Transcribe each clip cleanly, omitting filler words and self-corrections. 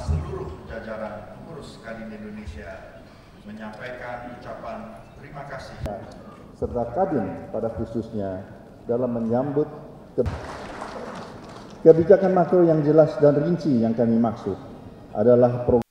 seluruh jajaran pengurus Kadin Indonesia menyampaikan ucapan terima kasih serta Kadin pada khususnya dalam menyambut kebijakan makro yang jelas dan rinci. Yang kami maksud adalah program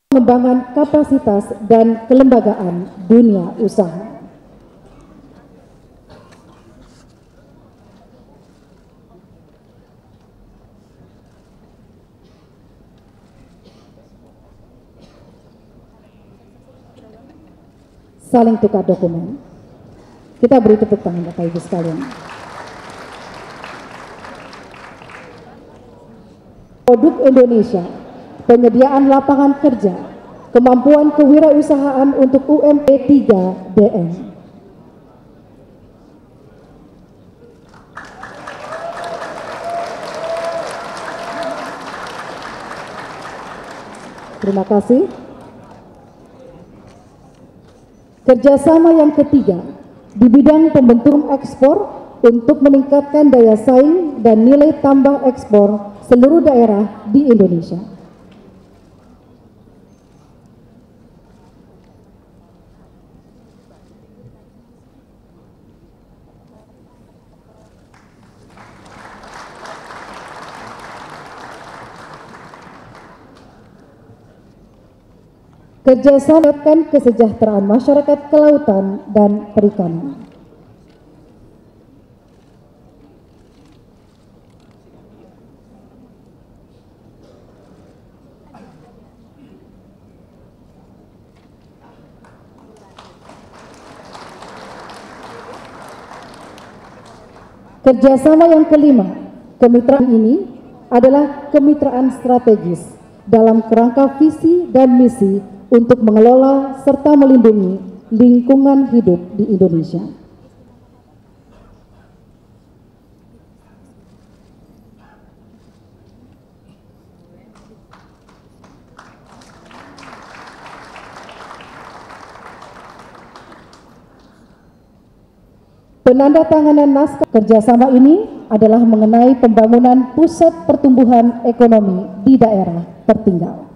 pengembangan kapasitas dan kelembagaan dunia usaha. Saling tukar dokumen. Kita beri tepuk tangan Bapak Ibu sekalian. Produk Indonesia, penyediaan lapangan kerja, kemampuan kewirausahaan untuk UMP 3DM. Terima kasih. Kerjasama yang ketiga di bidang pembentukan ekspor untuk meningkatkan daya saing dan nilai tambah ekspor seluruh daerah di Indonesia. Kerjasama meningkatkan kesejahteraan masyarakat kelautan dan perikanan. Kerjasama yang kelima, kemitraan ini adalah kemitraan strategis dalam kerangka visi dan misi untuk mengelola serta melindungi lingkungan hidup di Indonesia. Penandatanganan naskah kerjasama ini adalah mengenai pembangunan pusat pertumbuhan ekonomi di daerah tertinggal.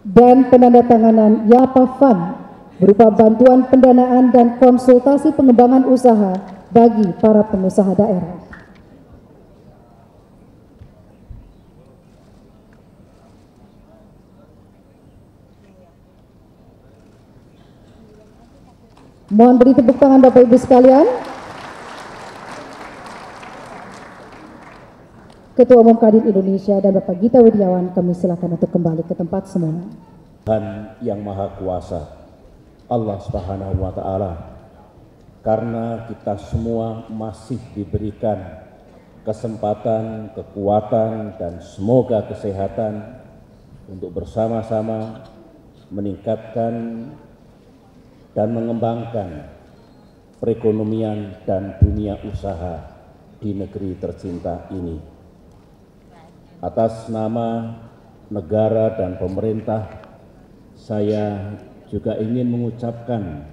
Dan penandatanganan YAPA-FAN berupa bantuan pendanaan dan konsultasi pengembangan usaha bagi para pengusaha daerah. Mohon beri tepuk tangan Bapak Ibu sekalian. Ketua Umum Kadin Indonesia dan Bapak Gita Wirjawan, kami silakan untuk kembali ke tempat semua. Tuhan yang Maha Kuasa, Allah Subhanahu wa Ta'ala, karena kita semua masih diberikan kesempatan, kekuatan, dan semoga kesehatan untuk bersama-sama meningkatkan dan mengembangkan perekonomian dan dunia usaha di negeri tercinta ini. Atas nama negara dan pemerintah, saya juga ingin mengucapkan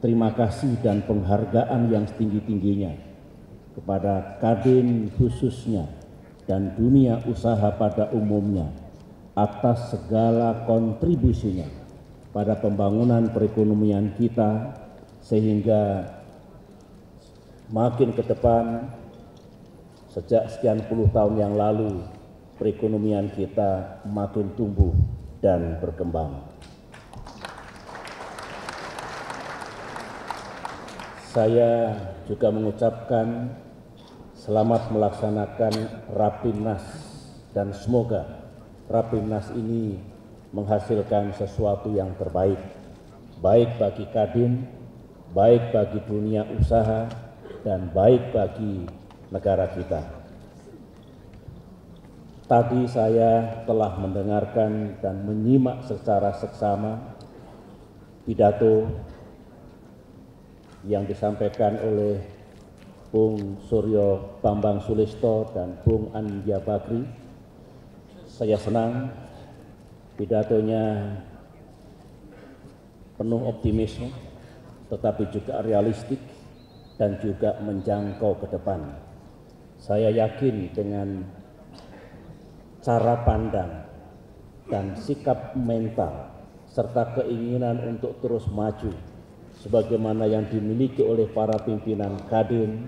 terima kasih dan penghargaan yang setinggi-tingginya kepada Kadin khususnya dan dunia usaha pada umumnya atas segala kontribusinya pada pembangunan perekonomian kita, sehingga makin ke depan sejak sekian puluh tahun yang lalu perekonomian kita makin tumbuh dan berkembang. Saya juga mengucapkan selamat melaksanakan Rapimnas dan semoga Rapimnas ini menghasilkan sesuatu yang terbaik, baik bagi Kadin, baik bagi dunia usaha, dan baik bagi negara kita. Tadi saya telah mendengarkan dan menyimak secara seksama pidato yang disampaikan oleh Bung Suryo Bambang Sulisto dan Bung Anindya Bakri. Saya senang pidatonya penuh optimisme, tetapi juga realistik dan juga menjangkau ke depan. Saya yakin dengan cara pandang dan sikap mental serta keinginan untuk terus maju sebagaimana yang dimiliki oleh para pimpinan Kadin,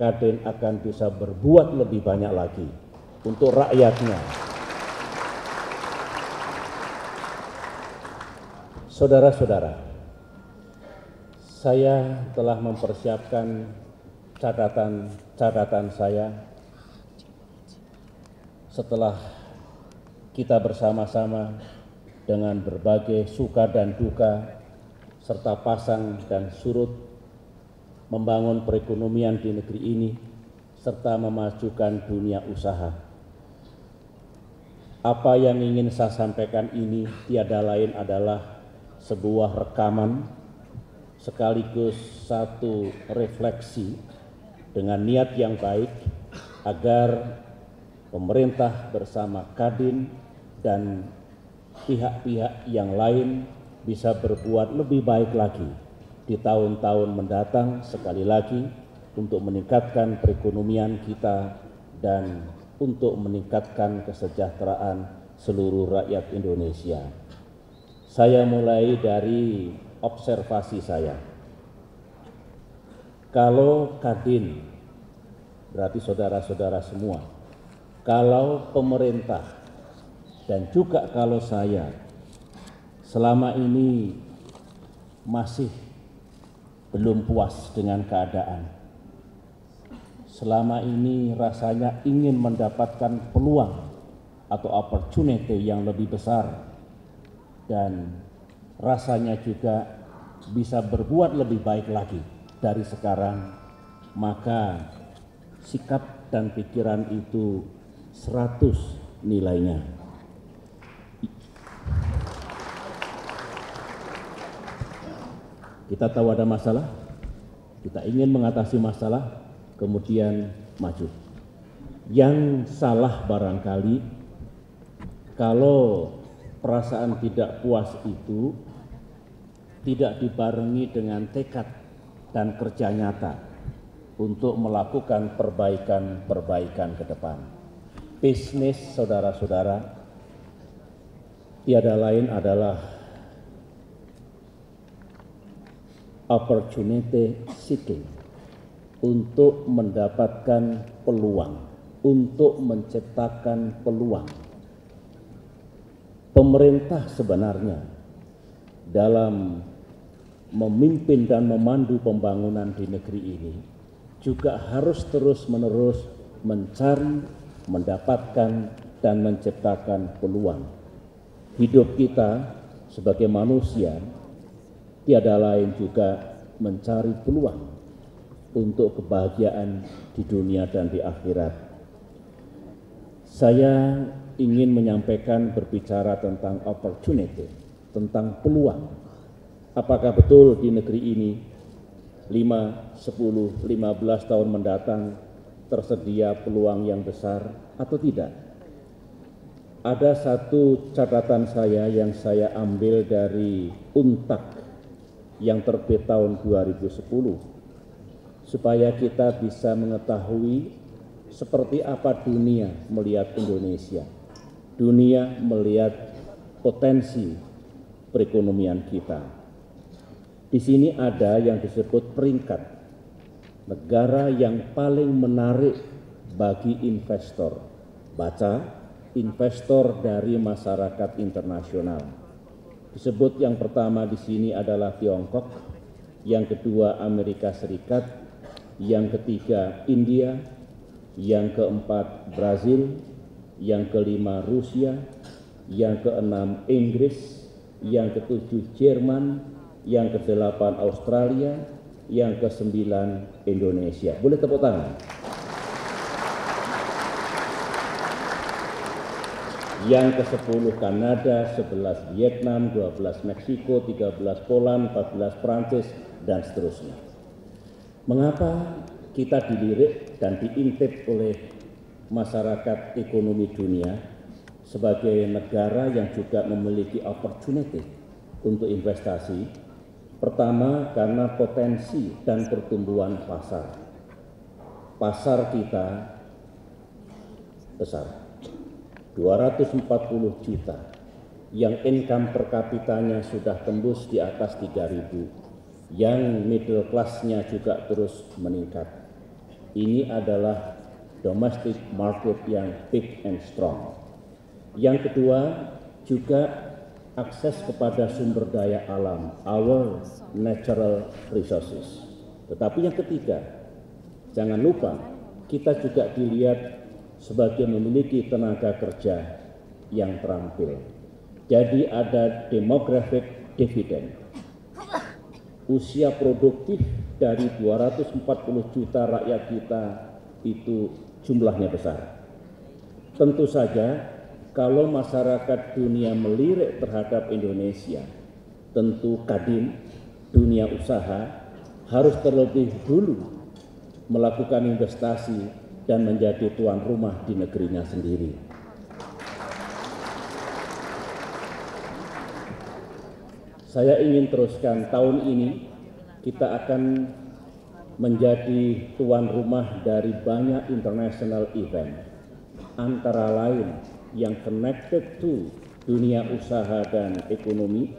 Kadin akan bisa berbuat lebih banyak lagi untuk rakyatnya. Saudara-saudara, saya telah mempersiapkan catatan saya setelah kita bersama-sama dengan berbagai suka dan duka serta pasang dan surut membangun perekonomian di negeri ini serta memajukan dunia usaha. Apa yang ingin saya sampaikan ini tiada lain adalah sebuah rekaman sekaligus satu refleksi dengan niat yang baik agar pemerintah bersama Kadin dan pihak-pihak yang lain bisa berbuat lebih baik lagi di tahun-tahun mendatang, sekali lagi untuk meningkatkan perekonomian kita dan untuk meningkatkan kesejahteraan seluruh rakyat Indonesia. Saya mulai dari observasi saya. Kalau Kadin, berarti saudara-saudara semua, kalau pemerintah dan juga kalau saya selama ini masih belum puas dengan keadaan, selama ini rasanya ingin mendapatkan peluang atau opportunity yang lebih besar dan rasanya juga bisa berbuat lebih baik lagi dari sekarang, maka sikap dan pikiran itu 100 nilainya. Kita tahu ada masalah, kita ingin mengatasi masalah, kemudian maju. Yang salah barangkali kalau perasaan tidak puas itu tidak dibarengi dengan tekad dan kerja nyata untuk melakukan perbaikan-perbaikan ke depan. Bisnis, saudara-saudara, tiada lain adalah opportunity seeking, untuk mendapatkan peluang, untuk menciptakan peluang. Pemerintah sebenarnya dalam memimpin dan memandu pembangunan di negeri ini juga harus terus-menerus mencari, mendapatkan, dan menciptakan peluang. Hidup kita sebagai manusia tiada lain juga mencari peluang untuk kebahagiaan di dunia dan di akhirat. Saya ingin menyampaikan berbicara tentang opportunity, tentang peluang. Apakah betul di negeri ini 5, 10, 15 tahun mendatang tersedia peluang yang besar atau tidak? Ada satu catatan saya yang saya ambil dari UNTAK yang terbit tahun 2010, supaya kita bisa mengetahui seperti apa dunia melihat Indonesia. Dunia melihat potensi perekonomian kita. Di sini ada yang disebut peringkat negara yang paling menarik bagi investor. Baca, investor dari masyarakat internasional. Disebut yang pertama di sini adalah Tiongkok, yang kedua Amerika Serikat, yang ketiga India, yang keempat Brazil, yang kelima Rusia, yang keenam Inggris, yang ketujuh Jerman, yang kedelapan Australia, yang kesembilan Indonesia. Boleh tepuk tangan. Yang ke-10 Kanada, 11 Vietnam, 12 Meksiko, 13 Poland, 14 Prancis, dan seterusnya. Mengapa kita dilirik dan diintip oleh masyarakat ekonomi dunia sebagai negara yang juga memiliki opportunity untuk investasi? Pertama, karena potensi dan pertumbuhan pasar. Pasar kita besar. 240 juta, yang income per kapitanya sudah tembus di atas 3.000, yang middle class-nya juga terus meningkat. Ini adalah domestic market yang big and strong. Yang kedua, juga akses kepada sumber daya alam, our natural resources. Tetapi yang ketiga, jangan lupa kita juga dilihat sebagai memiliki tenaga kerja yang terampil. Jadi ada demographic dividend. Usia produktif dari 240 juta rakyat kita itu jumlahnya besar. Tentu saja kalau masyarakat dunia melirik terhadap Indonesia, tentu Kadin, dunia usaha harus terlebih dulu melakukan investasi dan menjadi tuan rumah di negerinya sendiri. Saya ingin teruskan, tahun ini kita akan menjadi tuan rumah dari banyak international event, antara lain yang connected to dunia usaha dan ekonomi.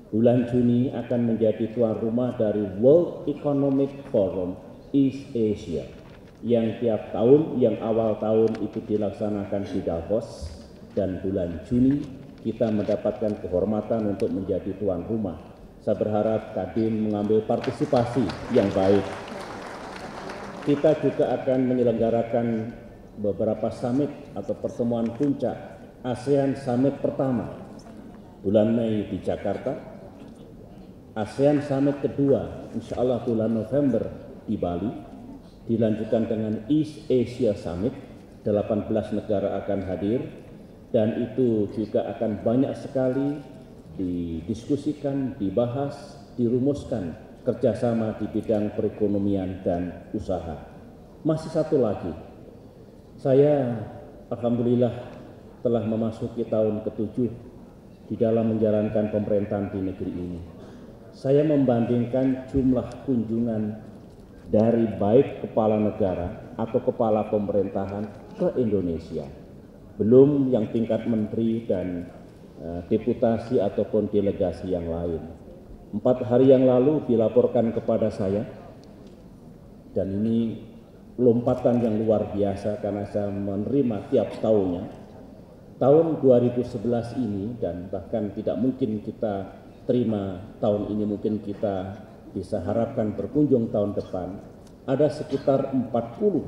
Bulan Juni akan menjadi tuan rumah dari World Economic Forum East Asia, yang tiap tahun, yang awal tahun itu dilaksanakan di Davos, dan bulan Juni kita mendapatkan kehormatan untuk menjadi tuan rumah. Saya berharap Kadin mengambil partisipasi yang baik. Kita juga akan menyelenggarakan beberapa summit atau pertemuan puncak. ASEAN Summit pertama bulan Mei di Jakarta, ASEAN Summit kedua insya Allah bulan November di Bali, dilanjutkan dengan East Asia Summit, 18 negara akan hadir, dan itu juga akan banyak sekali didiskusikan, dibahas, dirumuskan kerjasama di bidang perekonomian dan usaha. Masih satu lagi, saya alhamdulillah telah memasuki tahun ke-7 di dalam menjalankan pemerintahan di negeri ini. Saya membandingkan jumlah kunjungan dari baik kepala negara atau kepala pemerintahan ke Indonesia, belum yang tingkat menteri dan deputasi ataupun delegasi yang lain. 4 hari yang lalu dilaporkan kepada saya, dan ini lompatan yang luar biasa karena saya menerima tiap tahunnya. Tahun 2011 ini, dan bahkan tidak mungkin kita terima tahun ini, mungkin kita bisa harapkan berkunjung tahun depan, ada sekitar 40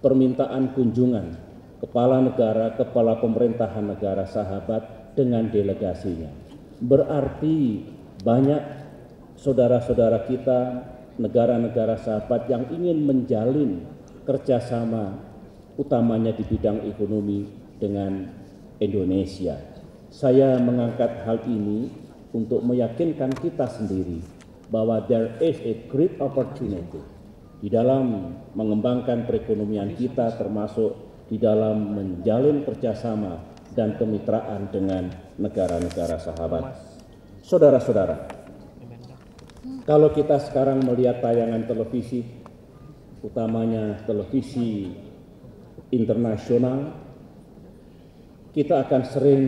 permintaan kunjungan kepala negara, kepala pemerintahan negara sahabat dengan delegasinya. Berarti banyak saudara-saudara kita, negara-negara sahabat yang ingin menjalin kerjasama, utamanya di bidang ekonomi dengan Indonesia. Saya mengangkat hal ini untuk meyakinkan kita sendiri bahwa there is a great opportunity di dalam mengembangkan perekonomian kita, termasuk di dalam menjalin kerjasama dan kemitraan dengan negara-negara sahabat. Saudara-saudara, kalau kita sekarang melihat tayangan televisi, utamanya televisi internasional, kita akan sering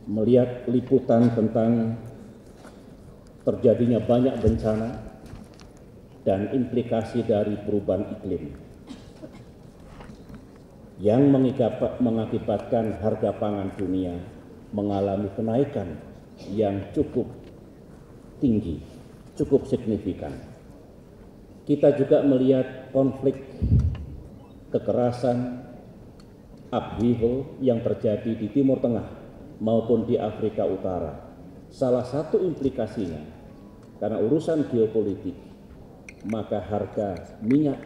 melihat liputan tentang terjadinya banyak bencana dan implikasi dari perubahan iklim yang mengakibatkan harga pangan dunia mengalami kenaikan yang cukup tinggi, cukup signifikan. Kita juga melihat konflik, kekerasan, upheaval yang terjadi di Timur Tengah maupun di Afrika Utara. Salah satu implikasinya, karena urusan geopolitik, maka harga minyak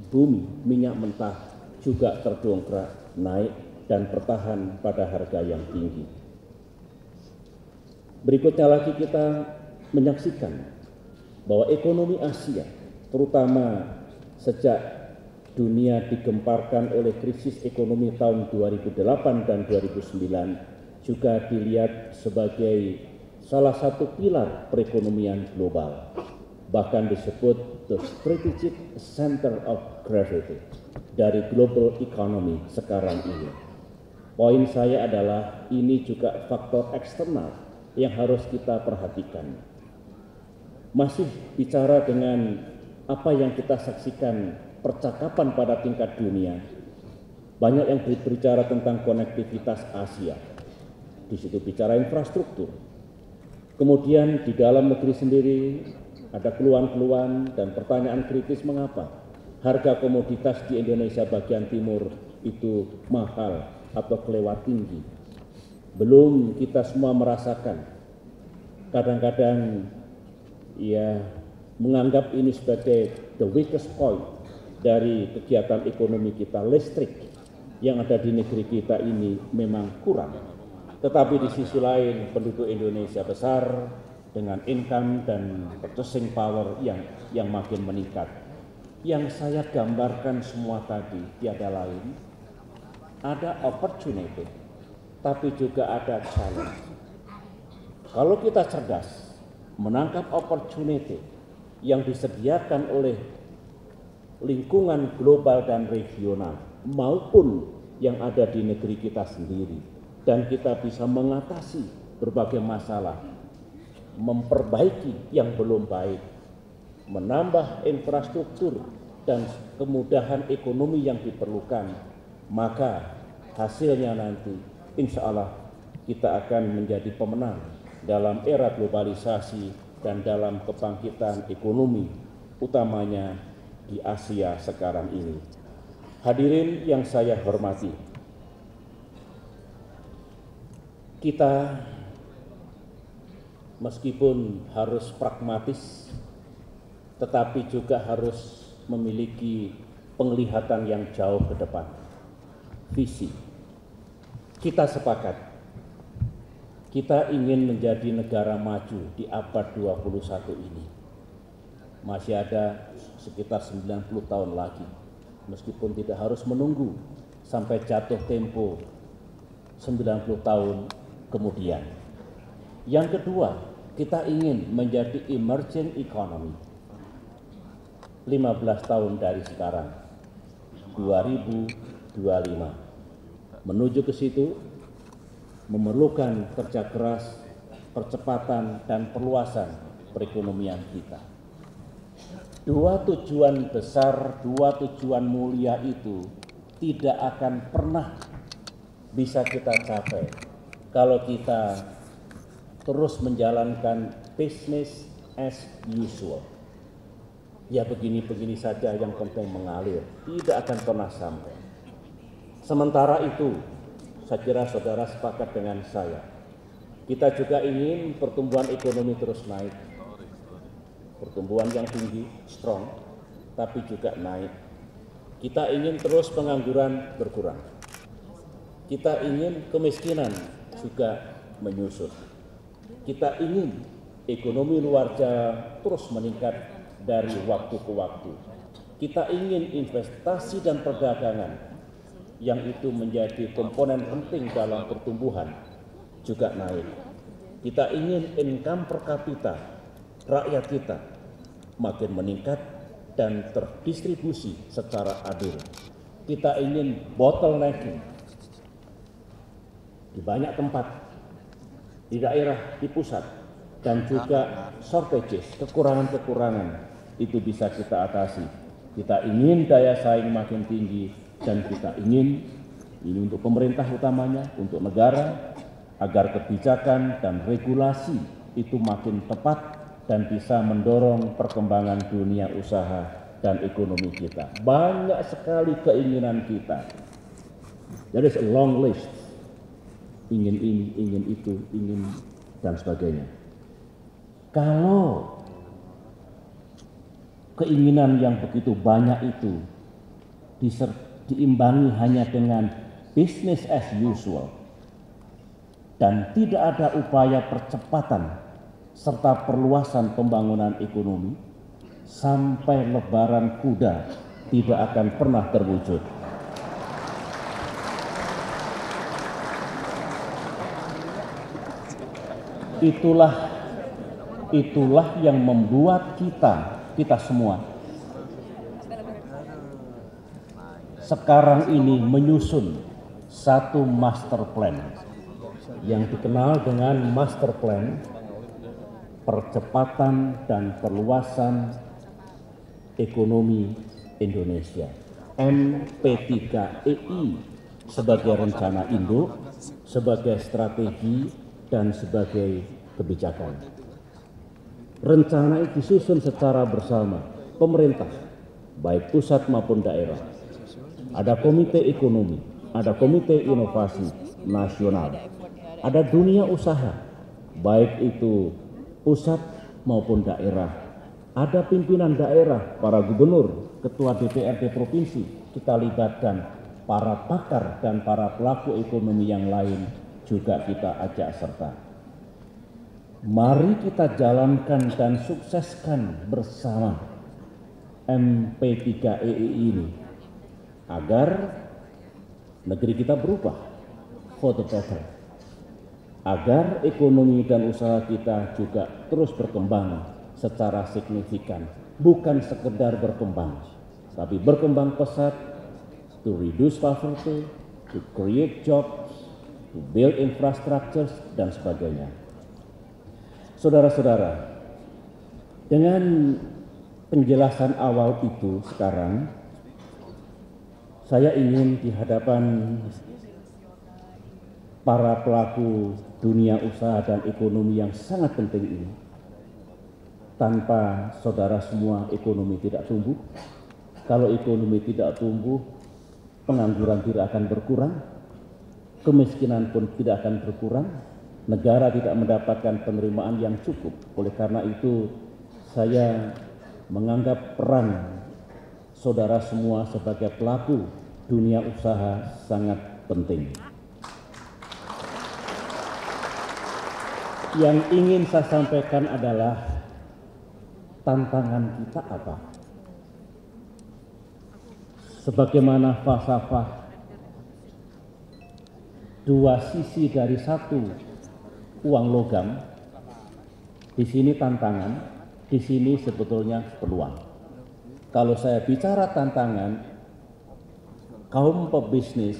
bumi, minyak mentah juga terdongkrak naik dan bertahan pada harga yang tinggi. Berikutnya lagi kita menyaksikan bahwa ekonomi Asia, terutama sejak dunia digemparkan oleh krisis ekonomi tahun 2008 dan 2009, juga dilihat sebagai salah satu pilar perekonomian global, bahkan disebut the strategic center of gravity dari global economy sekarang ini. Poin saya adalah ini juga faktor eksternal yang harus kita perhatikan. Masih bicara dengan apa yang kita saksikan percakapan pada tingkat dunia, banyak yang berbicara tentang konektivitas Asia. Di situ bicara infrastruktur. Kemudian di dalam negeri sendiri ada keluhan-keluhan dan pertanyaan kritis mengapa harga komoditas di Indonesia bagian timur itu mahal atau kelewat tinggi. Belum kita semua merasakan, kadang-kadang ya menganggap ini sebagai the weakest point dari kegiatan ekonomi kita. Listrik yang ada di negeri kita ini memang kurang. Tetapi di sisi lain penduduk Indonesia besar dengan income dan purchasing power yang makin meningkat. Yang saya gambarkan semua tadi tiada lain, ada opportunity, tapi juga ada challenge. Kalau kita cerdas menangkap opportunity yang disediakan oleh lingkungan global dan regional maupun yang ada di negeri kita sendiri, dan kita bisa mengatasi berbagai masalah, memperbaiki yang belum baik, menambah infrastruktur dan kemudahan ekonomi yang diperlukan, maka hasilnya nanti insya Allah kita akan menjadi pemenang dalam era globalisasi dan dalam kebangkitan ekonomi, utamanya di Asia sekarang ini. Hadirin yang saya hormati, kita meskipun harus pragmatis, tetapi juga harus memiliki penglihatan yang jauh ke depan, visi. Kita sepakat, kita ingin menjadi negara maju di abad 21 ini. Masih ada sekitar 90 tahun lagi, meskipun tidak harus menunggu sampai jatuh tempo 90 tahun kemudian. Yang kedua, kita ingin menjadi emerging economy 15 tahun dari sekarang, 2025. Menuju ke situ memerlukan kerja keras, percepatan dan perluasan perekonomian kita. Dua tujuan besar, dua tujuan mulia itu tidak akan pernah bisa kita capai kalau kita terus menjalankan business as usual. Ya begini-begini saja, yang penting mengalir, tidak akan pernah sampai. Sementara itu, saya kira saudara sepakat dengan saya, kita juga ingin pertumbuhan ekonomi terus naik. Pertumbuhan yang tinggi, strong, tapi juga naik. Kita ingin terus pengangguran berkurang. Kita ingin kemiskinan juga menyusut. Kita ingin ekonomi luar Jawa terus meningkat dari waktu ke waktu. Kita ingin investasi dan perdagangan yang itu menjadi komponen penting dalam pertumbuhan juga naik. Kita ingin income per kapita rakyat kita makin meningkat dan terdistribusi secara adil. Kita ingin bottlenecking di banyak tempat, di daerah, di pusat, dan juga shortages, kekurangan-kekurangan itu bisa kita atasi. Kita ingin daya saing makin tinggi, dan kita ingin ini untuk pemerintah utamanya, untuk negara, agar kebijakan dan regulasi itu makin tepat dan bisa mendorong perkembangan dunia usaha dan ekonomi kita. Banyak sekali keinginan kita. There is a long list. Ingin ini, ingin itu, ingin dan sebagainya. Kalau keinginan yang begitu banyak itu diimbangi hanya dengan business as usual dan tidak ada upaya percepatan serta perluasan pembangunan ekonomi, sampai lebaran kuda tidak akan pernah terwujud. Itulah yang membuat kita semua sekarang ini menyusun satu master plan yang dikenal dengan master plan percepatan dan perluasan ekonomi Indonesia, MP3EI, sebagai rencana induk, sebagai strategi dan sebagai kebijakan. Rencana itu disusun secara bersama pemerintah, baik pusat maupun daerah. Ada komite ekonomi, ada komite inovasi nasional, ada dunia usaha, baik itu pusat maupun daerah. Ada pimpinan daerah, para gubernur, ketua DPRD provinsi, kita libatkan para pakar dan para pelaku ekonomi yang lain juga kita ajak serta. Mari kita jalankan dan sukseskan bersama MP3EI ini agar negeri kita berubah for the better, agar ekonomi dan usaha kita juga terus berkembang secara signifikan, bukan sekedar berkembang, tapi berkembang pesat, to reduce poverty, to create jobs, to build infrastructures dan sebagainya. Saudara-saudara, dengan penjelasan awal itu sekarang, saya ingin di hadapan para pelaku dunia usaha dan ekonomi yang sangat penting ini, tanpa saudara semua ekonomi tidak tumbuh. Kalau ekonomi tidak tumbuh, pengangguran tidak akan berkurang, kemiskinan pun tidak akan berkurang, negara tidak mendapatkan penerimaan yang cukup. Oleh karena itu, saya menganggap peran saudara semua sebagai pelaku dunia usaha sangat penting. Yang ingin saya sampaikan adalah tantangan kita apa? Sebagaimana falsafah dua sisi dari satu uang logam, di sini tantangan, di sini sebetulnya peluang. Kalau saya bicara tantangan, kaum pebisnis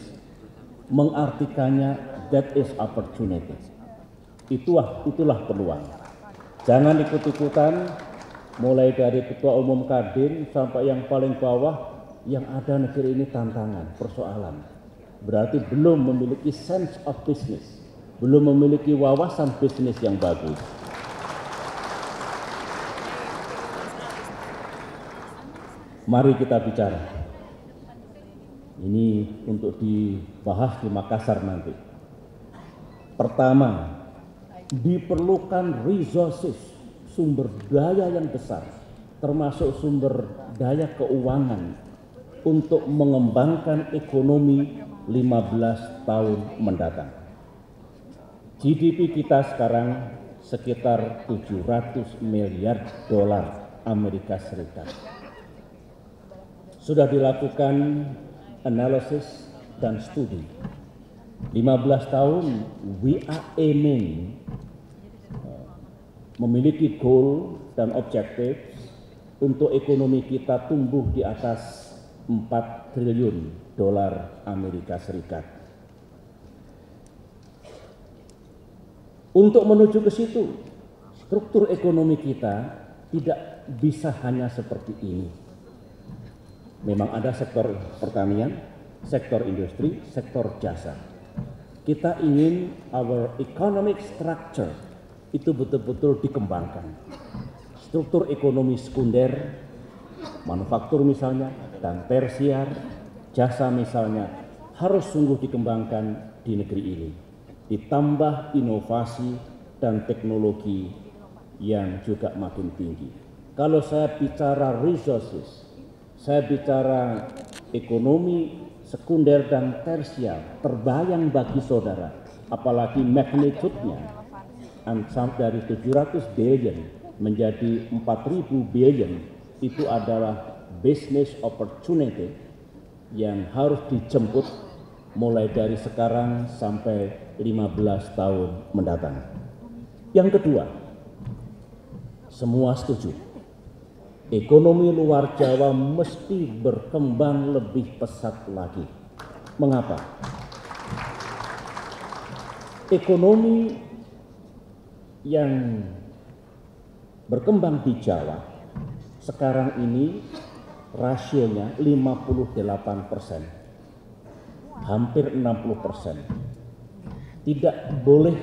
mengartikannya that is opportunity. Itulah peluang. Jangan ikut-ikutan, mulai dari ketua umum Kadin sampai yang paling bawah, yang ada negeri ini tantangan, persoalan. Berarti belum memiliki sense of business, belum memiliki wawasan bisnis yang bagus. Mari kita bicara. Ini untuk dibahas di Makassar nanti. Pertama, diperlukan resources, sumber daya yang besar, termasuk sumber daya keuangan untuk mengembangkan ekonomi 15 tahun mendatang. GDP kita sekarang sekitar 700 miliar dolar Amerika Serikat. Sudah dilakukan analisis dan studi. 15 tahun we are aiming memiliki goal dan objektif untuk ekonomi kita tumbuh di atas 4 triliun dolar Amerika Serikat. Untuk menuju ke situ, struktur ekonomi kita tidak bisa hanya seperti ini. Memang ada sektor pertanian, sektor industri, sektor jasa. Kita ingin our economic structure itu betul-betul dikembangkan. Struktur ekonomi sekunder, manufaktur misalnya, dan tersier, jasa misalnya, harus sungguh dikembangkan di negeri ini. Ditambah inovasi dan teknologi yang juga makin tinggi. Kalau saya bicara resources, saya bicara ekonomi sekunder dan tersier, terbayang bagi saudara, apalagi magnitude-nya, dari 700 billion menjadi 4.000 billion, itu adalah business opportunity yang harus dijemput mulai dari sekarang sampai 15 tahun mendatang. Yang kedua, semua setuju, ekonomi luar Jawa mesti berkembang lebih pesat lagi. Mengapa? Ekonomi yang berkembang di Jawa sekarang ini rasionya 58%, hampir 60%. Tidak boleh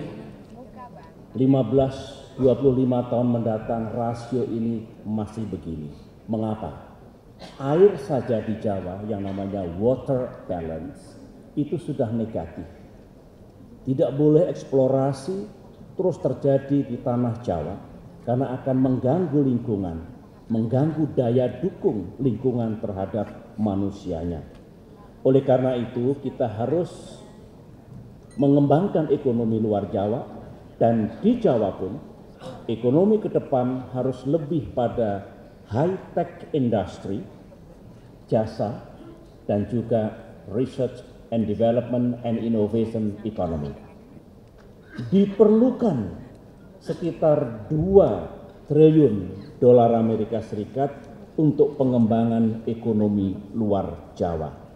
15-25 tahun mendatang rasio ini masih begini. Mengapa? Air saja di Jawa yang namanya water balance itu sudah negatif. Tidak boleh eksplorasi terus terjadi di tanah Jawa karena akan mengganggu lingkungan, mengganggu daya dukung lingkungan terhadap manusianya. Oleh karena itu kita harus mengembangkan ekonomi luar Jawa, dan di Jawa pun ekonomi ke depan harus lebih pada high-tech industry, jasa, dan juga research and development and innovation economy. Diperlukan sekitar 2 triliun dolar Amerika Serikat untuk pengembangan ekonomi luar Jawa.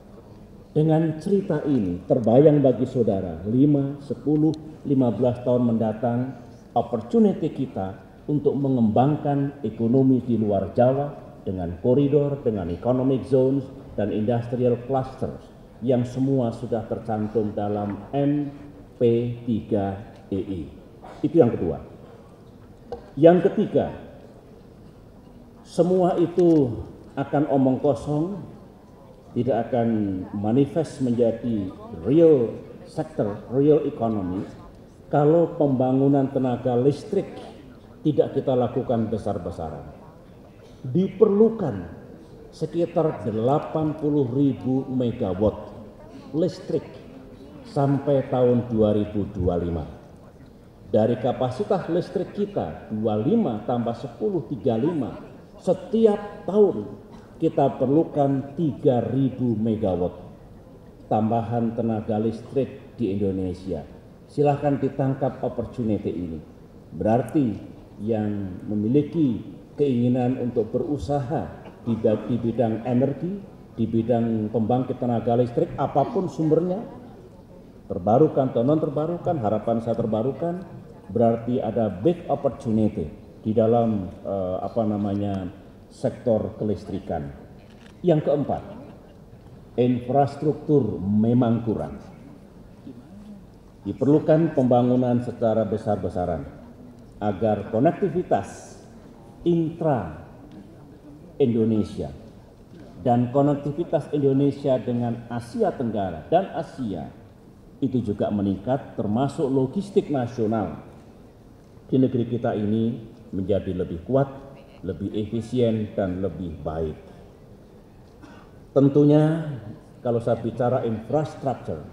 Dengan cerita ini terbayang bagi saudara 5, 10, 15 tahun mendatang opportunity kita untuk mengembangkan ekonomi di luar Jawa dengan koridor, dengan economic zones dan industrial clusters yang semua sudah tercantum dalam MP3EI. Itu yang kedua. Yang ketiga, semua itu akan omong kosong, tidak akan manifest menjadi real sector, real economy, kalau pembangunan tenaga listrik tidak kita lakukan besar-besaran. Diperlukan sekitar 80.000 megawatt listrik sampai tahun 2025. Dari kapasitas listrik kita 25 tambah 10, 35, setiap tahun kita perlukan 3.000 megawatt tambahan tenaga listrik di Indonesia. Silahkan ditangkap opportunity ini. Berarti yang memiliki keinginan untuk berusaha di bidang energi, di bidang pembangkit tenaga listrik, apapun sumbernya, terbarukan atau non terbarukan, harapan saya terbarukan, berarti ada big opportunity di dalam sektor kelistrikan. Yang keempat, infrastruktur memang kurang. Diperlukan pembangunan secara besar-besaran agar konektivitas intra Indonesia dan konektivitas Indonesia dengan Asia Tenggara dan Asia itu juga meningkat, termasuk logistik nasional di negeri kita ini menjadi lebih kuat, lebih efisien, dan lebih baik. Tentunya kalau saya bicara infrastruktur,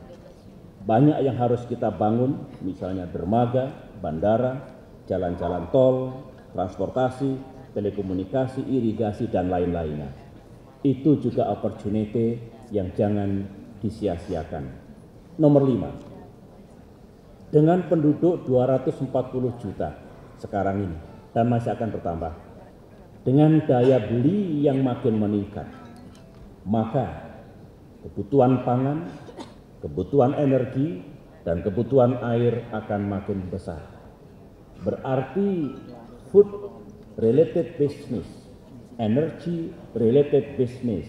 banyak yang harus kita bangun, misalnya dermaga, bandara, jalan-jalan tol, transportasi, telekomunikasi, irigasi, dan lain-lainnya. Itu juga opportunity yang jangan disia-siakan. Nomor 5, dengan penduduk 240 juta sekarang ini, dan masih akan bertambah, dengan daya beli yang makin meningkat, maka kebutuhan pangan, kebutuhan energi, dan kebutuhan air akan makin besar. Berarti food related business, energy related business,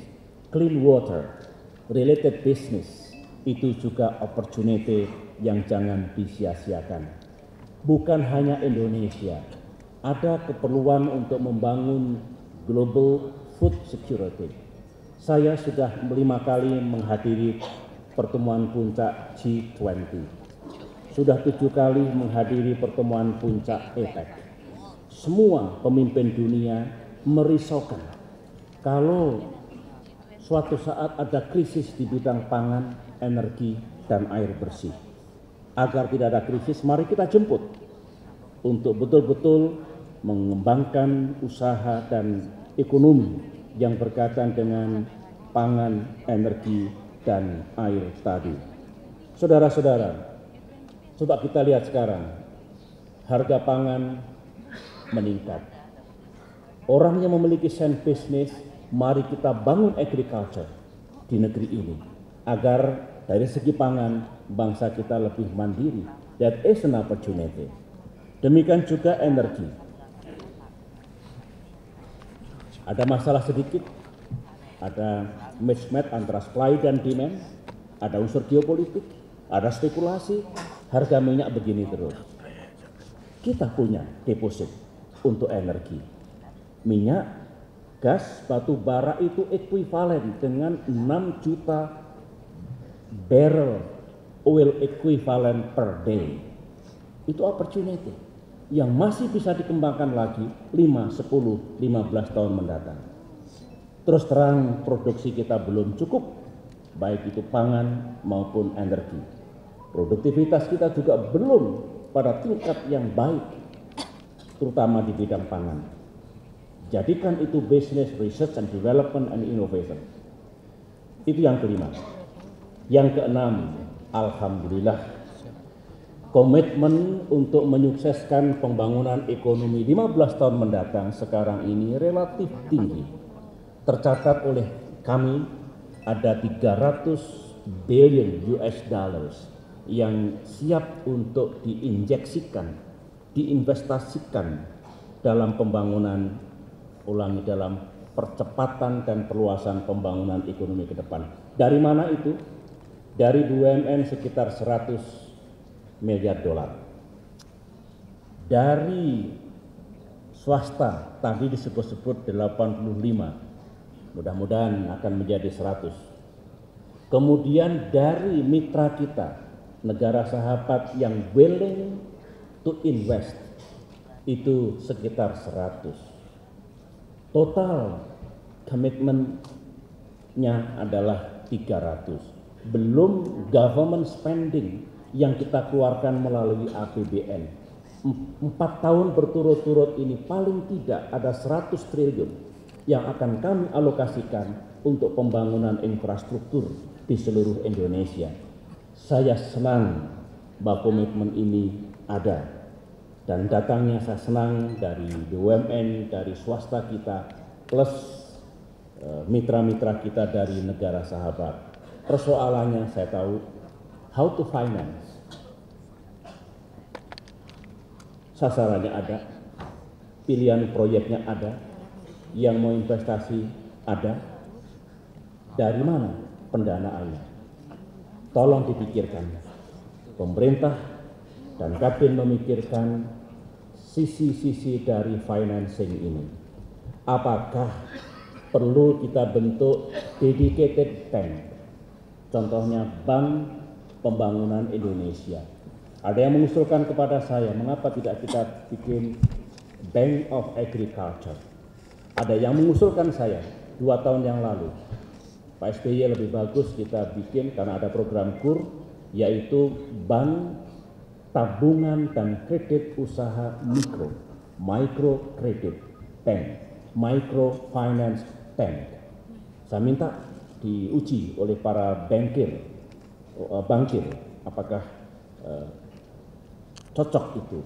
clean water related business itu juga opportunity yang jangan disia-siakan. Bukan hanya Indonesia, ada keperluan untuk membangun global food security. Saya sudah 5 kali menghadiri pertemuan puncak G20. Sudah 7 kali menghadiri pertemuan puncak APEC. Semua pemimpin dunia merisaukan kalau suatu saat ada krisis di bidang pangan, energi, dan air bersih. Agar tidak ada krisis, mari kita jemput untuk betul-betul mengembangkan usaha dan ekonomi yang berkaitan dengan pangan, energi, dan air tadi. Saudara-saudara, coba kita lihat sekarang, harga pangan meningkat. Orang yang memiliki sense business, mari kita bangun agriculture di negeri ini, agar dari segi pangan, bangsa kita lebih mandiri. That is an opportunity. Demikian juga energi. Ada masalah sedikit, ada mismatch antara supply dan demand, ada unsur geopolitik, ada spekulasi, harga minyak begini terus. Kita punya deposit untuk energi. Minyak, gas, batu bara itu ekuivalen dengan 6 juta barrel oil equivalent per day. Itu opportunity yang masih bisa dikembangkan lagi 5, 10, 15 tahun mendatang. Terus terang produksi kita belum cukup, baik itu pangan maupun energi. Produktivitas kita juga belum pada tingkat yang baik, terutama di bidang pangan. Jadikan itu business, research and development and innovation. Itu yang kelima. Yang keenam, alhamdulillah, komitmen untuk menyukseskan pembangunan ekonomi 15 tahun mendatang sekarang ini relatif tinggi. Tercatat oleh kami ada 300 billion US dollars yang siap untuk diinjeksikan, diinvestasikan dalam pembangunan, dalam percepatan dan perluasan pembangunan ekonomi ke depan. Dari mana itu? Dari BUMN sekitar 100 miliar dolar. Dari swasta tadi disebut-sebut 85, mudah-mudahan akan menjadi 100. Kemudian dari mitra kita, negara sahabat yang willing to invest, itu sekitar 100. Total komitmennya adalah 300. Belum government spending yang kita keluarkan melalui APBN. 4 tahun berturut-turut ini paling tidak ada 100 triliun yang akan kami alokasikan untuk pembangunan infrastruktur di seluruh Indonesia. Saya senang bahwa komitmen ini ada, dan datangnya saya senang dari BUMN, dari swasta kita, plus mitra-mitra kita dari negara sahabat. Persoalannya saya tahu, how to finance. Sasarannya ada, pilihan proyeknya ada, yang mau investasi ada. Dari mana pendanaannya? Tolong dipikirkan. Pemerintah dan Kadin memikirkan sisi-sisi dari financing ini. Apakah perlu kita bentuk dedicated bank? Contohnya Bank Pembangunan Indonesia. Ada yang mengusulkan kepada saya, mengapa tidak kita bikin Bank of Agriculture? Ada yang mengusulkan saya 2 tahun yang lalu, Pak SBY lebih bagus kita bikin karena ada program KUR, yaitu Bank Tabungan dan Kredit Usaha Mikro, Micro Credit Bank, Micro Finance Bank. Saya minta diuji oleh para bankir, apakah cocok itu.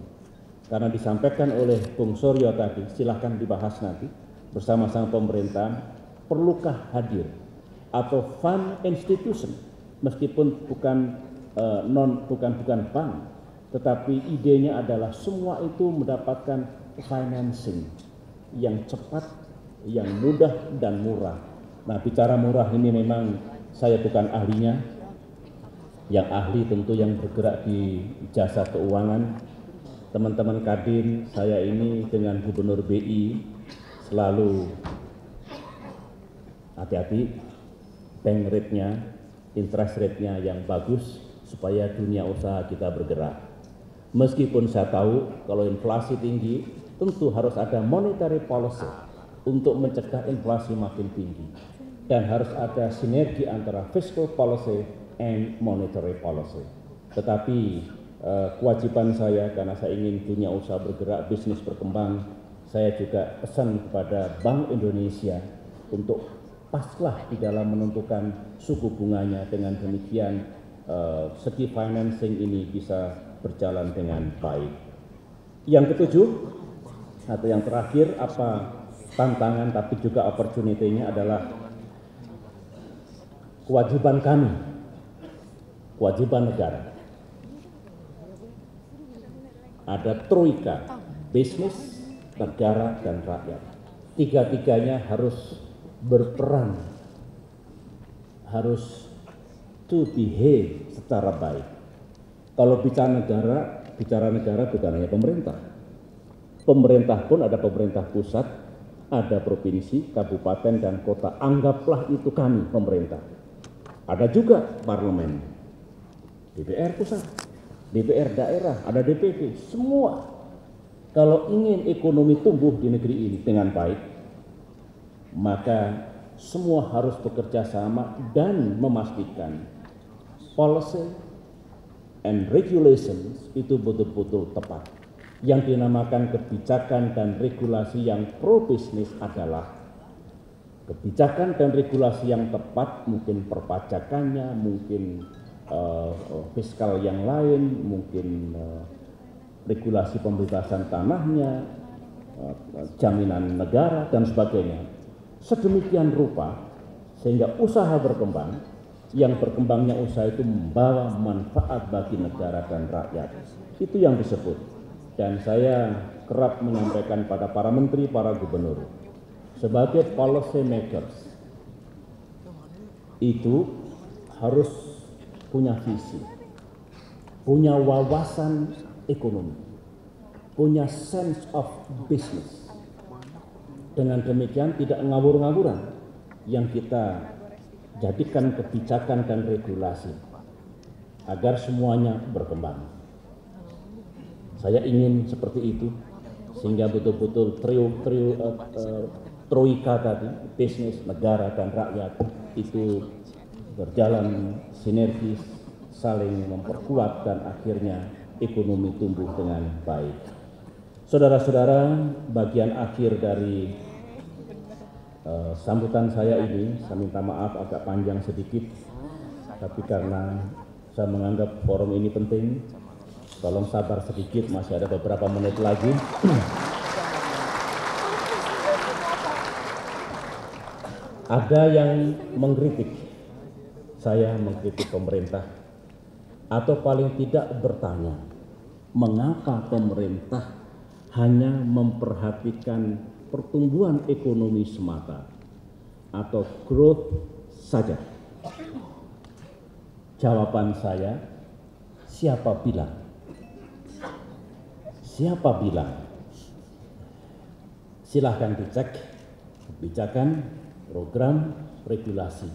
Karena disampaikan oleh Bung Suryo tadi, silahkan dibahas nanti bersama-sama pemerintahan, perlukah hadir atau fund institution, meskipun bukan bank, tetapi idenya adalah semua itu mendapatkan financing yang cepat, yang mudah dan murah. Nah, bicara murah ini memang saya bukan ahlinya. Yang ahli tentu yang bergerak di jasa keuangan. Teman-teman Kadin, saya ini dengan Gubernur BI selalu hati-hati, bank rate-nya, interest rate-nya yang bagus supaya dunia usaha kita bergerak. Meskipun saya tahu kalau inflasi tinggi, tentu harus ada monetary policy untuk mencegah inflasi makin tinggi. Dan harus ada sinergi antara fiscal policy and monetary policy. Tetapi kewajiban saya karena saya ingin dunia usaha bergerak, bisnis berkembang, saya juga pesan kepada Bank Indonesia untuk paslah di dalam menentukan suku bunganya. Dengan demikian segi financing ini bisa berjalan dengan baik. Yang ketujuh atau yang terakhir, apa tantangan tapi juga opportunity-nya adalah kewajiban kami, kewajiban negara. Ada troika, bisnis, negara, dan rakyat. Tiga-tiganya harus berperan, harus to behave secara baik. Kalau bicara negara bukan hanya pemerintah. Pemerintah pun ada pemerintah pusat, ada provinsi, kabupaten, dan kota. Anggaplah itu kami pemerintah. Ada juga parlemen, DPR pusat, DPR daerah, ada DPD, semua. Kalau ingin ekonomi tumbuh di negeri ini dengan baik, maka semua harus bekerja sama dan memastikan policy and regulations itu betul-betul tepat. Yang dinamakan kebijakan dan regulasi yang pro bisnis adalah kebijakan dan regulasi yang tepat, mungkin perpajakannya, mungkin fiskal yang lain, mungkin regulasi pembebasan tanahnya, jaminan negara, dan sebagainya. Sedemikian rupa sehingga usaha berkembang, yang berkembangnya usaha itu membawa manfaat bagi negara dan rakyat. Itu yang disebut. Dan saya kerap menyampaikan pada para menteri, para gubernur, sebagai policy makers, itu harus punya visi, punya wawasan ekonomi, punya sense of business. Dengan demikian tidak ngawur-ngawuran yang kita jadikan kebijakan dan regulasi agar semuanya berkembang. Saya ingin seperti itu sehingga betul-betul troika tadi, bisnis, negara, dan rakyat itu berjalan sinergis, saling memperkuat, dan akhirnya ekonomi tumbuh dengan baik. Saudara-saudara, bagian akhir dari sambutan saya ini, saya minta maaf agak panjang sedikit, tapi karena saya menganggap forum ini penting, tolong sabar sedikit, masih ada beberapa menit lagi. Ada yang mengkritik, saya mengkritik pemerintah, atau paling tidak bertanya, mengapa pemerintah hanya memperhatikan pertumbuhan ekonomi semata atau growth saja? Jawaban saya, siapa bilang? Siapa bilang? Silahkan dicek kebijakan, program, regulasi.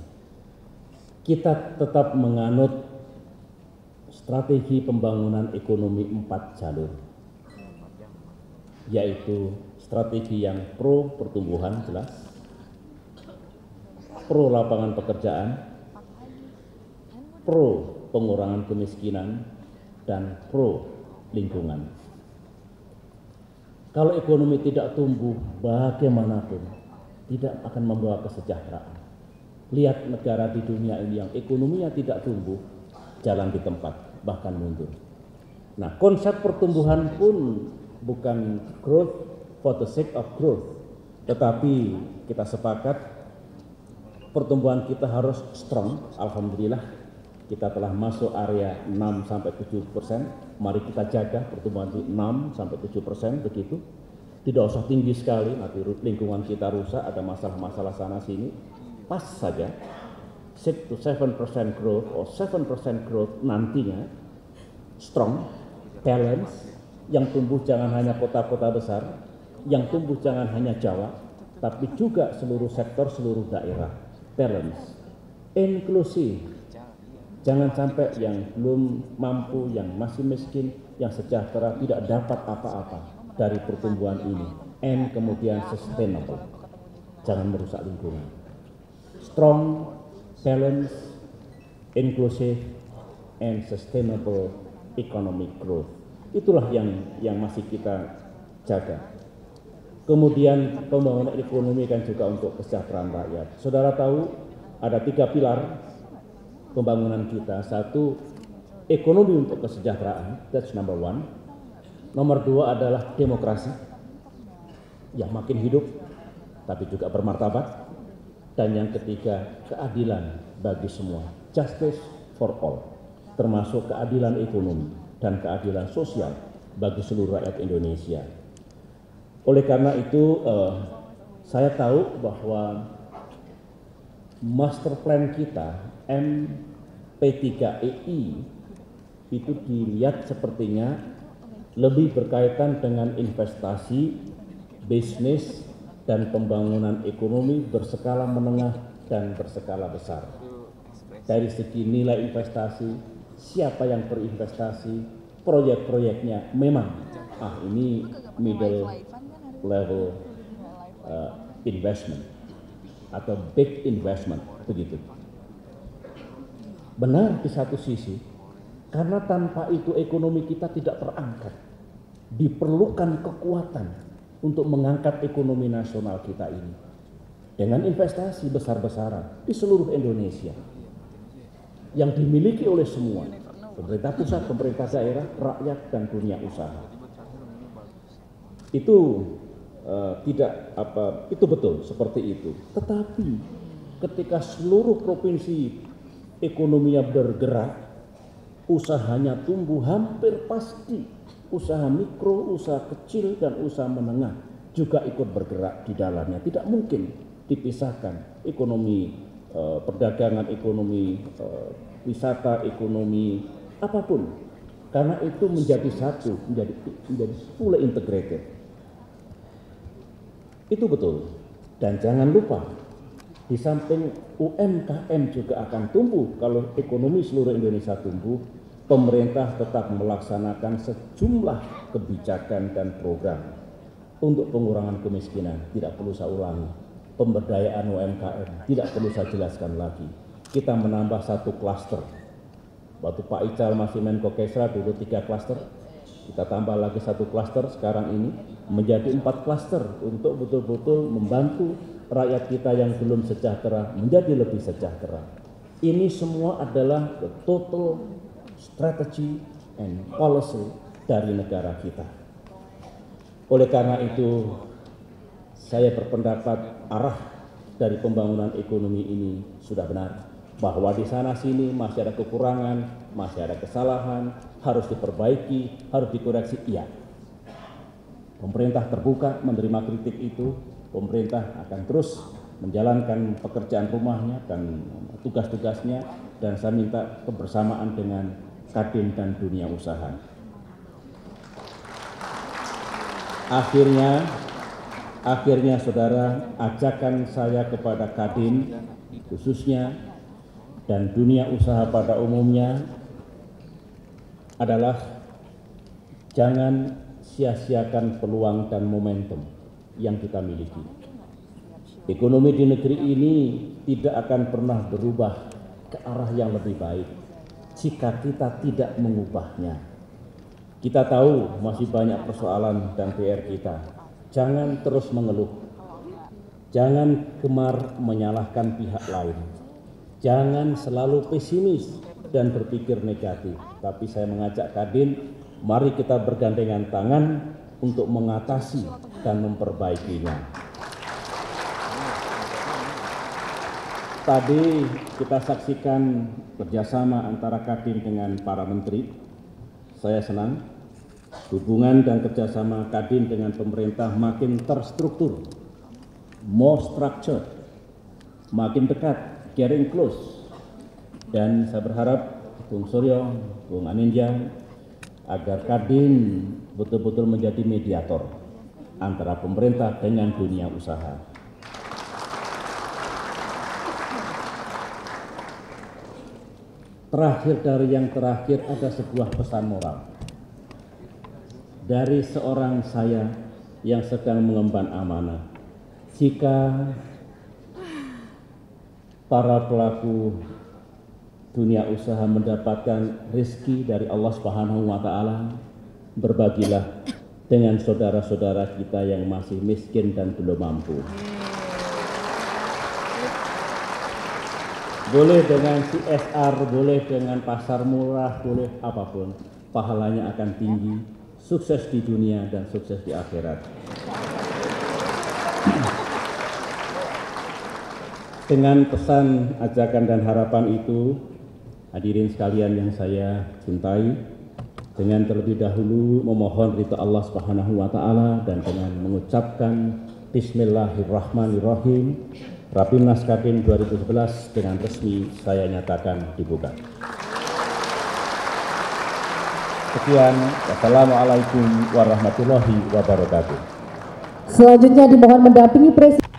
Kita tetap menganut strategi pembangunan ekonomi 4 jalur, yaitu strategi yang pro pertumbuhan jelas, pro lapangan pekerjaan, pro pengurangan kemiskinan, dan pro lingkungan. Kalau ekonomi tidak tumbuh, bagaimanapun tidak akan membawa kesejahteraan. Lihat negara di dunia ini yang ekonominya tidak tumbuh, jalan di tempat, bahkan mundur. Nah, konsep pertumbuhan pun bukan growth for the sake of growth, tetapi kita sepakat pertumbuhan kita harus strong. Alhamdulillah kita telah masuk area 6-7%. Mari kita jaga pertumbuhan di 6-7% begitu. Tidak usah tinggi sekali, nanti lingkungan kita rusak, ada masalah-masalah sana sini. Pas saja 6 to 7% growth or 7% growth nantinya, strong, balance, yang tumbuh jangan hanya kota-kota besar, yang tumbuh jangan hanya Jawa, tapi juga seluruh sektor, seluruh daerah, balance, inklusif. Jangan sampai yang belum mampu, yang masih miskin, yang sejahtera tidak dapat apa-apa dari pertumbuhan ini. And kemudian sustainable. Jangan merusak lingkungan. Strong, balance, inclusive, and sustainable economic growth. Itulah yang masih kita jaga. Kemudian pembangunan ekonomi kan juga untuk kesejahteraan rakyat. Saudara tahu ada 3 pilar pembangunan kita. 1, ekonomi untuk kesejahteraan, that's number 1. Nomor 2 adalah demokrasi yang makin hidup tapi juga bermartabat. Dan yang ketiga, keadilan bagi semua, justice for all, termasuk keadilan ekonomi dan keadilan sosial bagi seluruh rakyat Indonesia. Oleh karena itu, saya tahu bahwa master plan kita MP3EI itu dilihat sepertinya lebih berkaitan dengan investasi, bisnis, dan pembangunan ekonomi berskala menengah dan berskala besar. Dari segi nilai investasi, siapa yang berinvestasi, proyek-proyeknya memang ini middle level investment atau big investment, begitu. Benar di satu sisi, karena tanpa itu ekonomi kita tidak terangkat. Diperlukan kekuatan untuk mengangkat ekonomi nasional kita ini dengan investasi besar-besaran di seluruh Indonesia yang dimiliki oleh semua, pemerintah pusat, pemerintah daerah, rakyat, dan dunia usaha. Itu itu betul seperti itu. Tetapi ketika seluruh provinsi ekonominya bergerak, usahanya tumbuh, hampir pasti usaha mikro, usaha kecil, dan usaha menengah juga ikut bergerak di dalamnya. Tidak mungkin dipisahkan ekonomi perdagangan, ekonomi wisata, ekonomi apapun, karena itu menjadi satu, menjadi fully integrated. Itu betul. Dan jangan lupa, di samping UMKM juga akan tumbuh. Kalau ekonomi seluruh Indonesia tumbuh, pemerintah tetap melaksanakan sejumlah kebijakan dan program untuk pengurangan kemiskinan. Tidak perlu saya ulangi. Pemberdayaan UMKM tidak perlu saya jelaskan lagi. Kita menambah 1 klaster. Waktu Pak Ical masih Menko Kesra dulu 3 klaster. Kita tambah lagi 1 klaster sekarang ini menjadi 4 klaster untuk betul-betul membantu rakyat kita yang belum sejahtera menjadi lebih sejahtera. Ini semua adalah the total strategy and policy dari negara kita. Oleh karena itu, saya berpendapat arah dari pembangunan ekonomi ini sudah benar. Bahwa di sana sini masih ada kekurangan, masih ada kesalahan, harus diperbaiki, harus dikoreksi, iya. Pemerintah terbuka menerima kritik itu, pemerintah akan terus menjalankan pekerjaan rumahnya dan tugas-tugasnya, dan saya minta kebersamaan dengan Kadin dan dunia usaha. Akhirnya saudara, ajakan saya kepada Kadin khususnya dan dunia usaha pada umumnya adalah jangan sia-siakan peluang dan momentum yang kita miliki. Ekonomi di negeri ini tidak akan pernah berubah ke arah yang lebih baik jika kita tidak mengubahnya. Kita tahu masih banyak persoalan dan PR kita. Jangan terus mengeluh. Jangan gemar menyalahkan pihak lain. Jangan selalu pesimis dan berpikir negatif. Tapi saya mengajak Kadin, mari kita bergandengan tangan untuk mengatasi dan memperbaikinya. Tadi kita saksikan kerjasama antara Kadin dengan para menteri. Saya senang hubungan dan kerjasama Kadin dengan pemerintah makin terstruktur, more structured, makin dekat, getting close, Dan saya berharap Bung Suryo, Bung Aninja, agar Kadin betul-betul menjadi mediator antara pemerintah dengan dunia usaha. Terakhir dari yang terakhir ada sebuah pesan moral dari seorang saya yang sedang mengemban amanah. Jika para pelaku dunia usaha mendapatkan rezeki dari Allah Subhanahu wa Ta'ala, berbagilah dengan saudara-saudara kita yang masih miskin dan belum mampu. Boleh dengan CSR, boleh dengan pasar murah, boleh apapun, pahalanya akan tinggi, sukses di dunia dan sukses di akhirat. Dengan pesan, ajakan dan harapan itu, hadirin sekalian yang saya cintai, dengan terlebih dahulu memohon ridha Allah Subhanahu wa Ta'ala dan dengan mengucapkan Bismillahirrahmanirrahim, Rapimnas Kadin 2011 dengan resmi saya nyatakan dibuka. Sekian, wassalamualaikum warahmatullahi wabarakatuh. Selanjutnya dimohon mendampingi Presiden.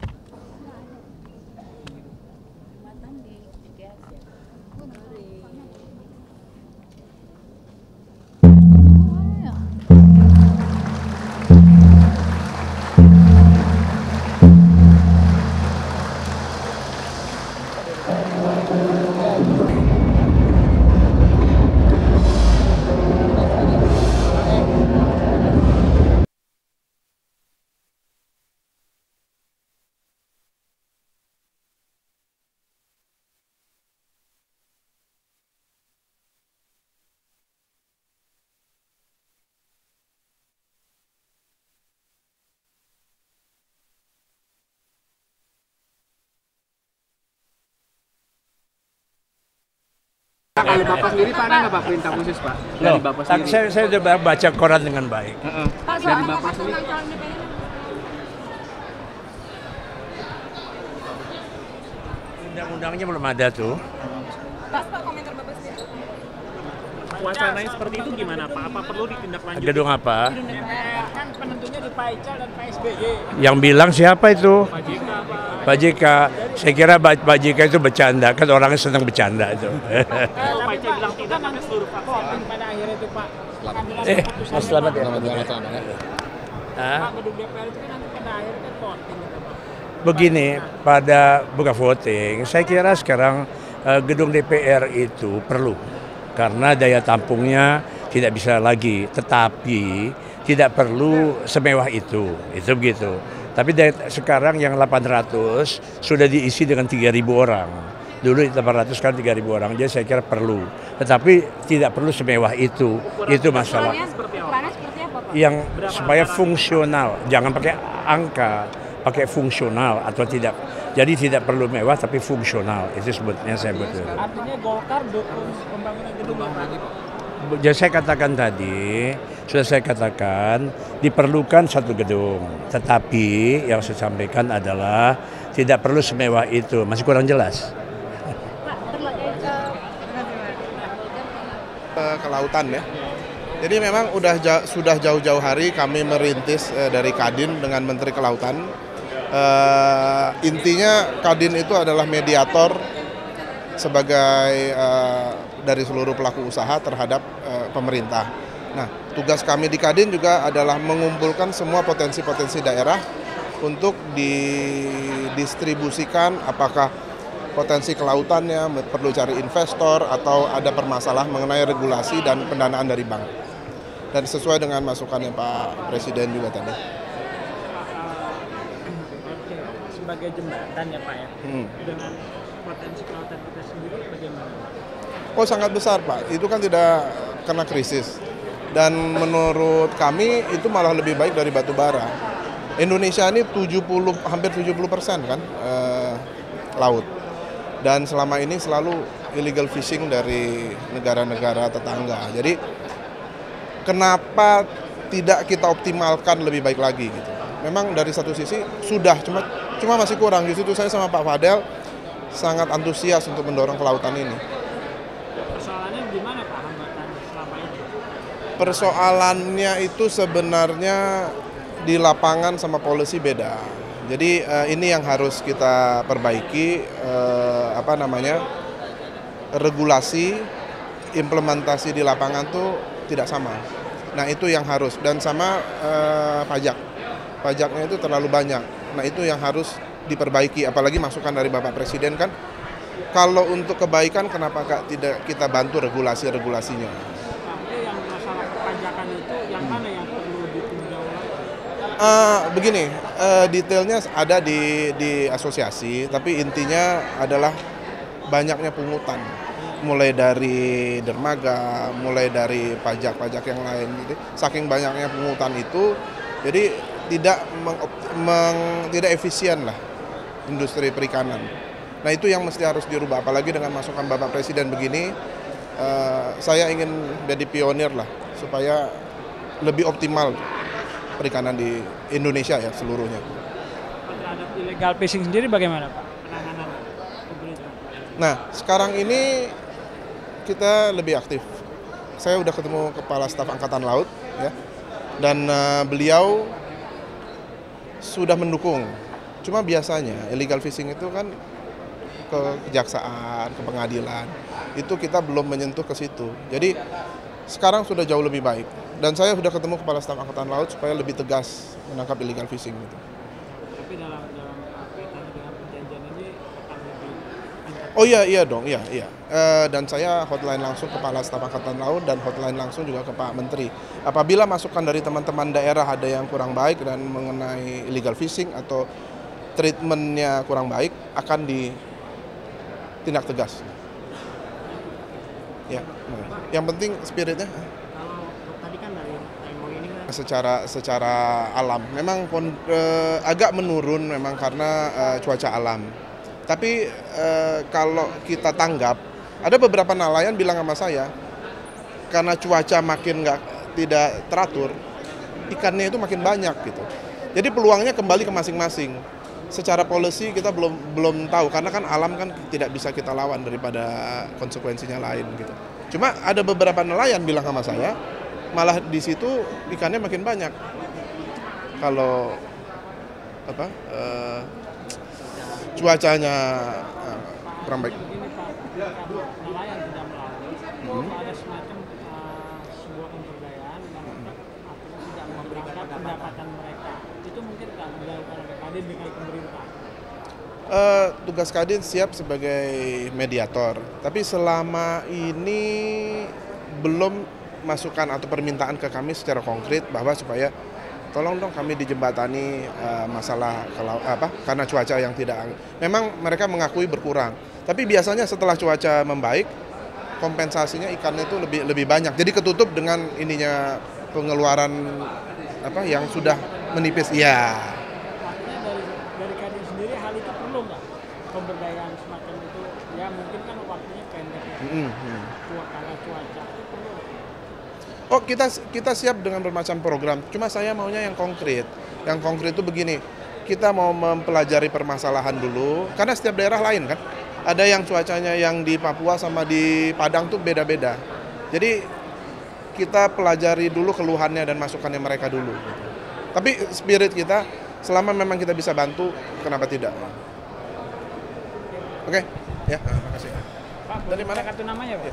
Kalau Bapak sendiri Pak, ada nggak Pak perintah khusus Pak? Dari Bapak sendiri? Saya sudah baca koran dengan baik. Dari Bapak sendiri? Undang-undangnya belum ada tuh. Pak, komentar Bapak sendiri. Wacananya seperti itu gimana Pak? Apa perlu ditindaklanjuti? Gedung apa? Kan penentunya di Pak Ical dan Pak SBY. Yang bilang siapa itu? Pak JK Pak. Pak JK. Saya kira Pak JK itu bercanda, kan orangnya senang bercanda itu. Kalau Pak Ical bilang tidak, maka seluruh faktor pada akhirnya itu Pak. Selamat ya. Pak, gedung DPR itu kan nanti pada akhirnya kan voting gitu Pak. Begini, pada bukan voting, saya kira sekarang gedung DPR itu perlu. Karena daya tampungnya tidak bisa lagi, tetapi tidak perlu semewah itu begitu. Tapi sekarang yang 800 sudah diisi dengan 3.000 orang. Dulu 800 kan 3.000 orang, jadi saya kira perlu. Tetapi tidak perlu semewah itu masalah. Ukurannya seperti apa Pak? Yang supaya fungsional, jangan pakai angka, pakai fungsional atau tidak. Jadi tidak perlu mewah tapi fungsional, itu sebutnya saya betul. Artinya Golkar dukung pembangunan gedung lagi Pak? Jadi saya katakan tadi, sudah saya katakan diperlukan satu gedung. Tetapi yang saya sampaikan adalah tidak perlu semewah itu, masih kurang jelas. Kelautan ya. Jadi memang sudah jauh-jauh hari kami merintis dari Kadin dengan Menteri Kelautan. Intinya Kadin itu adalah mediator sebagai dari seluruh pelaku usaha terhadap pemerintah. Nah, tugas kami di Kadin juga adalah mengumpulkan semua potensi-potensi daerah untuk didistribusikan apakah potensi kelautannya perlu cari investor atau ada permasalahan mengenai regulasi dan pendanaan dari bank. Dan sesuai dengan masukannya Pak Presiden juga tadi. Sebagai jembatan ya Pak ya, dengan potensi kelautan kita sendiri bagaimana? Oh sangat besar Pak, itu kan tidak kena krisis. Dan menurut kami itu malah lebih baik dari batu bara. Indonesia ini hampir 70% kan laut. Dan selama ini selalu illegal fishing dari negara-negara tetangga. Jadi kenapa tidak kita optimalkan lebih baik lagi gitu. Memang dari satu sisi sudah, cuma masih kurang. Justru itu saya sama Pak Fadel sangat antusias untuk mendorong kelautan ini. Persoalannya itu sebenarnya di lapangan sama policy beda. Jadi ini yang harus kita perbaiki, regulasi, implementasi di lapangan tuh tidak sama. Nah itu yang harus, dan sama pajaknya itu terlalu banyak. Nah itu yang harus diperbaiki, apalagi masukan dari Bapak Presiden kan. Kalau untuk kebaikan kenapa tidak kita bantu regulasinya? Tapi yang masalah perpajakan itu yang mana yang perlu ditinjau lagi? Begini, detailnya ada di asosiasi, tapi intinya adalah banyaknya pungutan. Mulai dari dermaga, mulai dari pajak-pajak yang lain. Jadi, saking banyaknya pungutan itu, jadi tidak efisien lah industri perikanan. Nah itu yang mesti harus dirubah, apalagi dengan masukan Bapak Presiden begini, saya ingin jadi pionir lah, supaya lebih optimal perikanan di Indonesia ya seluruhnya. Terhadap illegal fishing sendiri bagaimana Pak penanganan pemerintah? Nah sekarang ini kita lebih aktif. Saya udah ketemu Kepala Staf Angkatan Laut ya, dan beliau sudah mendukung. Cuma biasanya illegal fishing itu kan ke kejaksaan, ke pengadilan, itu kita belum menyentuh ke situ. Jadi sekarang sudah jauh lebih baik. Dan saya sudah ketemu Kepala Staf Angkatan Laut supaya lebih tegas menangkap illegal fishing itu. Tapi dalam kaitannya dengan perjanjian ini akan lebih lancar. Oh iya dong. Dan saya hotline langsung Kepala Staf Angkatan Laut dan hotline langsung juga ke Pak Menteri. Apabila masukan dari teman-teman daerah ada yang kurang baik dan mengenai illegal fishing atau treatmentnya kurang baik, akan ditindak tegas. Ya, yang penting spiritnya. Kalau tadi kan dari MOU ini kan Secara alam, memang agak menurun memang karena cuaca alam. Tapi kalau kita tanggap, ada beberapa nelayan bilang sama saya, karena cuaca makin tidak teratur, ikannya itu makin banyak gitu. Jadi peluangnya kembali ke masing-masing. Secara policy kita belum tahu, karena kan alam kan tidak bisa kita lawan daripada konsekuensinya lain gitu. Cuma ada beberapa nelayan bilang sama saya, malah di situ ikannya makin banyak. Kalau cuacanya kurang baik. ini Pak, kalau nelayan tidak melawan, ada semacam sebuah pemberdayaan yang akhirnya tidak memberangkat pendapatan mereka. Itu mungkin tak dilakukan oleh Kadin dengan pemerintah. Tugas Kadin siap sebagai mediator, tapi selama ini belum masukan atau permintaan ke kami secara konkret bahwa supaya tolong dong kami dijembatani masalah karena cuaca yang tidak. Memang mereka mengakui berkurang, tapi biasanya setelah cuaca membaik kompensasinya ikannya itu lebih banyak. Jadi ketutup dengan ininya pengeluaran yang sudah menipis. Ya. Artinya dari Kadin sendiri hal itu perlu nggak pemberdayaan semacam itu? Ya mungkin kan waktunya pendek ya. Karena cuaca itu perlu. Oh kita siap dengan bermacam program. Cuma saya maunya yang konkret. Yang konkret itu begini. Kita mau mempelajari permasalahan dulu. Karena setiap daerah lain kan. Ada yang cuacanya yang di Papua sama di Padang tuh beda-beda. Jadi kita pelajari dulu keluhannya dan masukannya mereka dulu. Tapi spirit kita, selama memang kita bisa bantu, kenapa tidak? Oke, ya, terima kasih. Pak, dari mana kartu namanya Pak?